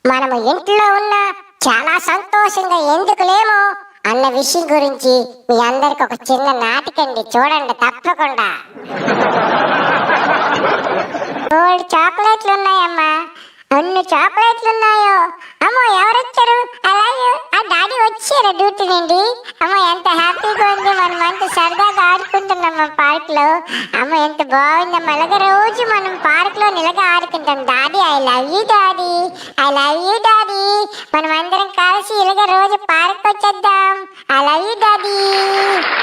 మనము ఇంట్లో ఉన్న చాలా సంతోషంగా ఎందుకు లేమో అన్న విషయం గురించి మీ అందరికి ఒక చిన్న నాటికండి, చూడండి తప్పకుండా. చాక్లెట్లు ఉన్నాయమ్మా, అన్ని చాక్లెట్లు ఉన్నాయో. అమ్మో ఎవరొచ్చారు? అలాగే ఆ డాడీ వచ్చారు డ్యూటీ నుండి. అమ్మో ఎంత హ్యాపీగా ఉంది, మనం అంత సరదాగా ఆడుకుంటున్నాం పార్క్ లో. అమ్మ ఎంత బాగుందమ్మా, అలాగే రోజు మనం పార్క్ లో నిలగా ఆడుకుంటాం. Daddy I love you daddy, I love you daddy. మనం అందరం కలిసి ఇలాగ రోజు పార్క్ వచ్చేద్దాం. I love you daddy,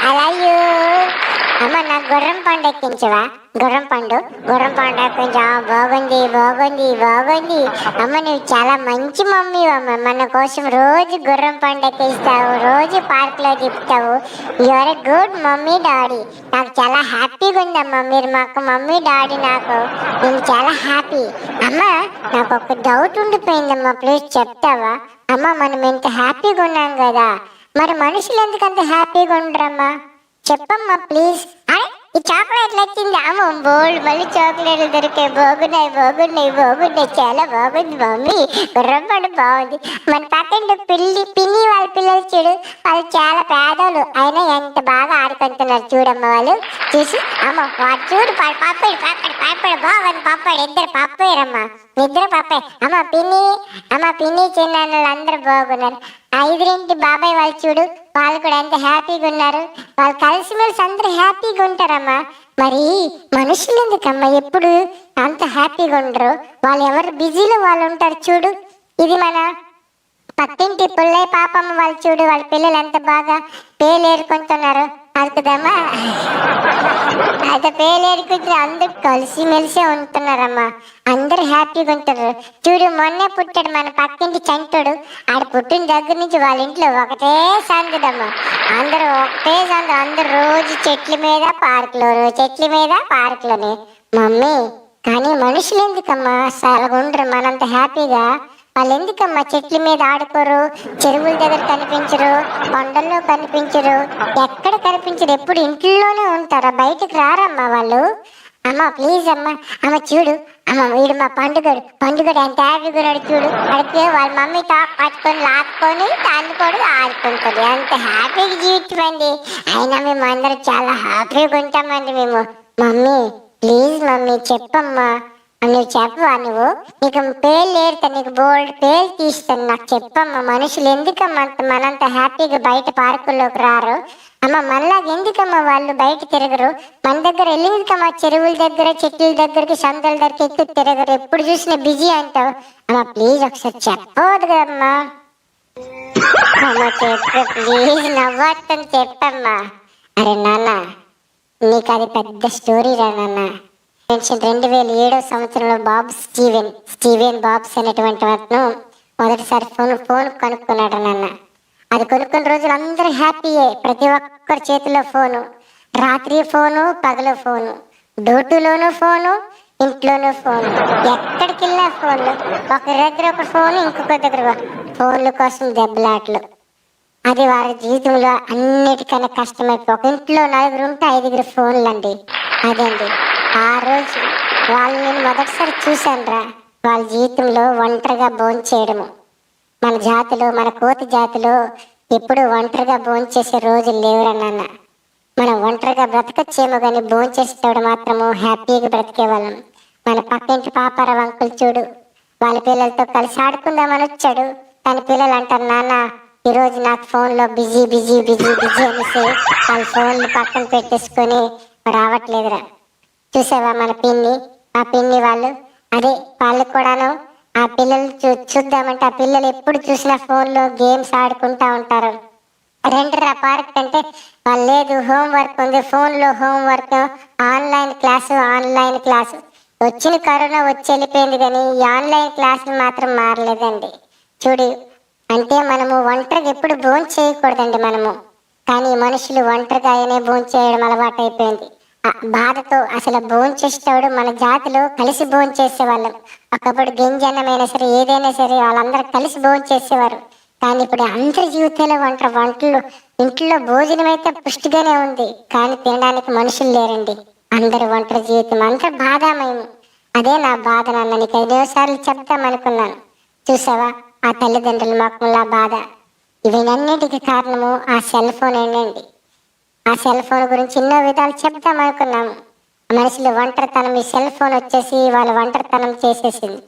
I love you. అమ్మ నాకు గుర్రం పండు ఎక్కించవా? గుర్రం పండు కొంచెం బాగుంది బాగుంది బాగుంది. అమ్మ నువ్వు చాలా మంచి మమ్మీ అమ్మ, మన కోసం రోజు గుర్రం పండు ఎక్కిస్తావు, రోజు పార్క్ లో తిప్పుతావు. You are a good mummy daddy. నాకు చాలా హ్యాపీగా ఉందమ్మా, మీరు మాకు మమ్మీ డాడీ. నేను చాలా హ్యాపీ. అమ్మ నాకు ఒక డౌట్ ఉండిపోయిందమ్మా, ప్లీజ్ చెప్తావా? అమ్మ మనం ఎంత హ్యాపీగా ఉన్నాం కదా, మరి మనుషులు ఎందుకు అంత హ్యాపీగా ఉండరమ్మా? చెప్పమ్మా ప్లీజ్. ఈ చాక్లెట్లు వచ్చింది. అమ్మ బోల్డ్ మళ్ళీ చాక్లెట్లు దొరికాయి. బాగున్నాయి, చాలా బాగుంది మమ్మీ. గుర్రంపండు బాగుంది. మన పక్కన పిన్ని వాళ్ళ పిల్లలు చూడు, వాళ్ళు చాలా పేదోళ్ళు అయినా ఎంత బాగా ఆడుకుంటున్నారు చూడమ్మ. వాళ్ళు చూసి అమ్మ వాడు చూడు పప్పాడు బాగుంది. పప్పాడు ఇద్దరు పప్పారమ్మా, ఇద్దరు పప్పాయి. అమ్మ పిన్ని చిన్న అందరూ బాగున్నారు. ఐదురింటి బాబాయ్ వాళ్ళు చూడు, వాళ్ళు కూడా ఎంత హ్యాపీగా ఉన్నారు. వాళ్ళు కలిసిమెలిసి అందరూ హ్యాపీగా ఉంటారమ్మా. మరి మనుషులు ఎందుకమ్మా ఎప్పుడు అంత హ్యాపీగా ఉండరు? వాళ్ళు ఎవరు బిజీలో వాళ్ళు ఉంటారు చూడు. ఇది మన పక్కింటి పుల్లయ్య పాపమ్మ వాళ్ళు చూడు, వాళ్ళ పిల్లలు ఎంత బాగా పేలేరుకుంటున్నారు. అర్థదమ్మా, అయితే పేలేరుకుంటే అందరు కలిసిమెలిసే ఉంటున్నారమ్మా, అందరు హ్యాపీగా ఉంటారు చూడు. మొన్నే పుట్టాడు మన పక్కింటి చంటుడు. ఆడ పుట్టిన దగ్గర నుంచి వాళ్ళ ఇంట్లో ఒకటే సందడమ్మా, అందరూ ఒకటే సంద. అందరు రోజు చెట్ల మీద పార్కులోనే. మమ్మీ కానీ మనుషులు ఎందుకమ్మా అలా ఉండరు మనంత హ్యాపీగా? వాళ్ళు ఎందుకమ్మా చెట్ల మీద ఆడుకోరు, చెరువుల దగ్గర కనిపించరు, కొండల్లో కనిపించరు, ఎక్కడ కనిపించరు, ఎప్పుడు ఇంట్లోనే ఉంటారా, బయటకు రారమ్మా వాళ్ళు? అమ్మ ప్లీజ్ అమ్మ చూడు అమ్మ, వీడు మా పండుగడు ఎంత హ్యాపీగా ఉన్నాడు చూడు. అడిగితే వాళ్ళ మమ్మీతో పట్టుకొని లాక్కొని దాన్ని కూడా ఆడుకుంటారు. ఎంత హ్యాపీగా జీవితం అండి. అయినా మేము అందరం చాలా హ్యాపీగా ఉంటామండి మేము. మమ్మీ ప్లీజ్ మమ్మీ చెప్పమ్మా. నువ్వు చెప్పవా? నీకు పేర్లు ఏరుతా, నీకు బోల్డ్ పేర్లు తీస్తాను, నాకు చెప్పమ్మా. మనుషులు ఎందుకమ్మా మనంత హ్యాపీగా బయట పార్కుల్లోకి రారు? అమ్మ మళ్ళా ఎందుకమ్మా వాళ్ళు బయట తిరగరు? మన దగ్గర ఎందుకమ్మా చెరువుల దగ్గర, చెట్ల దగ్గరికి, సందుల దగ్గర ఎక్కువ తిరగరు? ఎప్పుడు చూసినా బిజీ అంటావు. అమ్మ ప్లీజ్ ఒకసారి చెప్పవద్దు కదమ్మా. అమ్మ చెప్పు ప్లీజ్, నవ్వొద్దని చెప్పమ్మా. అరే నాన్న నీకు అది పెద్ద స్టోరీ రా నాన్న. 2007 సంవత్సరంలో బాబ్ స్టీవెన్ బాబ్స్ అనేటువంటి వాటిను మొదటిసారి ఫోన్ కనుక్కున్నాడు నాన్న. అది కొనుక్కున్న రోజులు అందరూ హ్యాపీయే, ప్రతి ఒక్కరి చేతిలో ఫోను, రాత్రి ఫోను, పగలు ఫోను, డ్యూటీలోనూ ఫోను, ఇంట్లోనూ ఫోను, ఎక్కడికి వెళ్ళా ఫోన్లు. ఒకరి దగ్గర ఒక ఫోను, ఇంకొక దగ్గర ఫోన్ల కోసం దెబ్బలాట్లు. అది వారి జీవితంలో అన్నిటికన్నా కష్టమైపోయి, ఒక ఇంట్లో 4 ఉంటే 5 ఫోన్లు అండి. అదండి ఆ రోజు వాళ్ళు నేను మొదటిసారి చూశాను రా. వాళ్ళ జీవితంలో ఒంటరిగా భోంచేయడము. మన జాతిలో, మన కోతి జాతిలో ఎప్పుడు ఒంటరిగా భోంచేసే రోజులు లేవురా నాన్న. మనం ఒంటరిగా బ్రతకచ్చేమో కానీ భోంచేసేటప్పుడు మాత్రము హ్యాపీగా బ్రతికేవాళ్ళం. మన పక్కింటి పాపారావు అంకుల్ చూడు, వాళ్ళ పిల్లలతో కలిసి ఆడుకుందామని వచ్చాడు. తన పిల్లలు అంటారు, నాన్న ఈరోజు నాకు ఫోన్లో బిజీ అనేసి వాళ్ళ ఫోన్లు పక్కన పెట్టేసుకొని రావట్లేదురా. చూసావా మన ఆ పిన్ని వాళ్ళు, అదే వాళ్ళు కూడాను ఆ పిల్లలు చూద్దామంటే ఆ పిల్లలు ఎప్పుడు చూసినా ఫోన్లో గేమ్స్ ఆడుకుంటా ఉంటారు. రెండురా పార్క్ అంటే వాళ్ళు లేదు, హోంవర్క్ ఉంది, ఫోన్లో హోంవర్క్, ఆన్లైన్ క్లాసు. వచ్చిన కరోనా వచ్చి వెళ్ళిపోయింది కానీ ఈ ఆన్లైన్ క్లాసులు మాత్రం మారలేదండి. చూడు అంటే మనము ఒంటరిగా ఎప్పుడు భోజనం చేయకూడదండి మనము. కానీ మనుషులు ఒంటరిగా అయినా భోజనం చేయడం అలవాటు అయిపోయింది. బాధతో అసలు భోజనం చేసేవాడు మన జాతిలో కలిసి భోజనం చేసేవాళ్ళం. ఒకప్పుడు గింజన్నమైనా సరే ఏదైనా సరే వాళ్ళందరూ కలిసి భోజనం చేసేవారు. కానీ ఇప్పుడు అందరి జీవితంలో వంటలు ఇంట్లో భోజనం అయితే పుష్టిగానే ఉంది, కానీ తినడానికి మనుషులు లేరండి. అందరు ఒంటరి జీవితం, అందరు బాధామయం. అదే నా బాధ నాన్న, నీకు 5 సార్లు చెప్తామనుకున్నాను. చూసావా ఆ తల్లిదండ్రుల మొక్కలా బాధ. ఇవన్నిటికీ కారణము ఆ సెల్ ఫోన్ ఏంటండి. ఆ సెల్ ఫోన్ గురించి ఎన్నో విధాలు చెప్తాం అనుకున్నాము. మనుషులు ఒంటరితనం ఈ సెల్ ఫోన్ వచ్చేసి వాళ్ళు ఒంటరితనం చేసేసింది.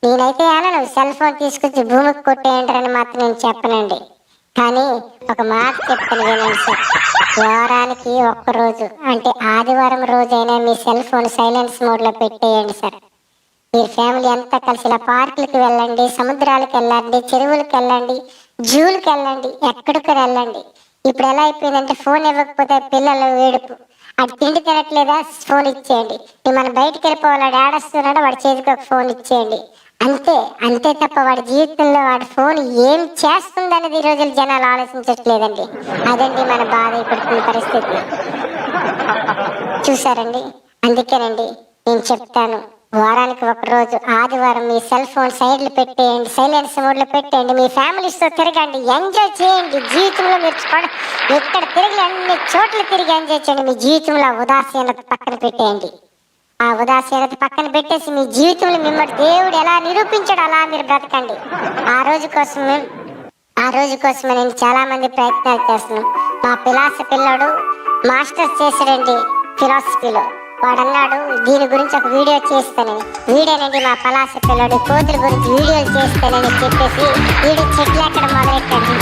నేనైతే అనను సెల్ ఫోన్ తీసుకొచ్చి భూమికి కొట్టేయంటారని మాత్రం నేను చెప్పనండి. కానీ ఒక మాట చెప్తాను వినండి సార్. వారానికి ఒక్కరోజు అంటే ఆదివారం రోజైనా మీ సెల్ ఫోన్ సైలెన్స్ మోడ్లో పెట్టేయండి సార్. మీరు ఫ్యామిలీ అంతా కలిసి ఇలా పార్కులకు వెళ్ళండి, సముద్రాలకు వెళ్ళండి, చెరువులకు వెళ్ళండి, జూలకు వెళ్ళండి, ఎక్కడికి వెళ్ళండి. ఇప్పుడు ఎలా అయిపోయిందంటే ఫోన్ ఇవ్వకపోతే పిల్లలు ఏడుపు. అది తిండి తినట్లేదా ఫోన్ ఇచ్చేయండి. మనం బయటికి వెళ్ళిపోవాలి ఏడస్తున్నాడో వాడి చేతికి ఒక ఫోన్ ఇచ్చేయండి. అంతే అంతే తప్ప వాడి జీవితంలో వాడి ఫోన్ ఏం చేస్తుందనేది ఈ రోజులు జనాలు ఆలోచించట్లేదండి. అదండి మన బాధ పడుతున్న పరిస్థితి. చూసారండి, అందుకేనండి నేను చెప్తాను వారానికి ఒకరోజు ఆదివారం మీ సెల్ ఫోన్ సైడ్లు పెట్టేయండి, సైలెన్స్ మోడ్లో పెట్టేయండి, మీ ఫ్యామిలీస్తో తిరగండి, ఎంజాయ్ చేయండి. జీవితంలో మీరు ఎక్కడ తిరిగి అన్ని చోట్ల తిరిగి ఎంజాయ్ చేయండి. మీ జీవితంలో ఉదాసీనత పక్కన పెట్టేయండి. ఆ ఉదాసీనత పక్కన పెట్టేసి మీ జీవితంలో మిమ్మల్ని దేవుడు ఎలా నిరూపించాడు అలా మీరు బ్రతకండి. ఆ రోజు కోసమే నేను చాలా మంది ప్రయత్నాలు చేస్తున్నాం. మా పిల్లాడు మాస్టర్స్ చేశాడండి ఫిలాసఫీలో. వాడన్నాడు దీని గురించి ఒక వీడియో చేస్తానని. వీడియోనండి మా పలాస పిల్లడు కోతుల గురించి వీడియోలు చేస్తానని చెప్పేసి వీడియో చెట్లు ఎక్కడ మొదలెట్టాడు.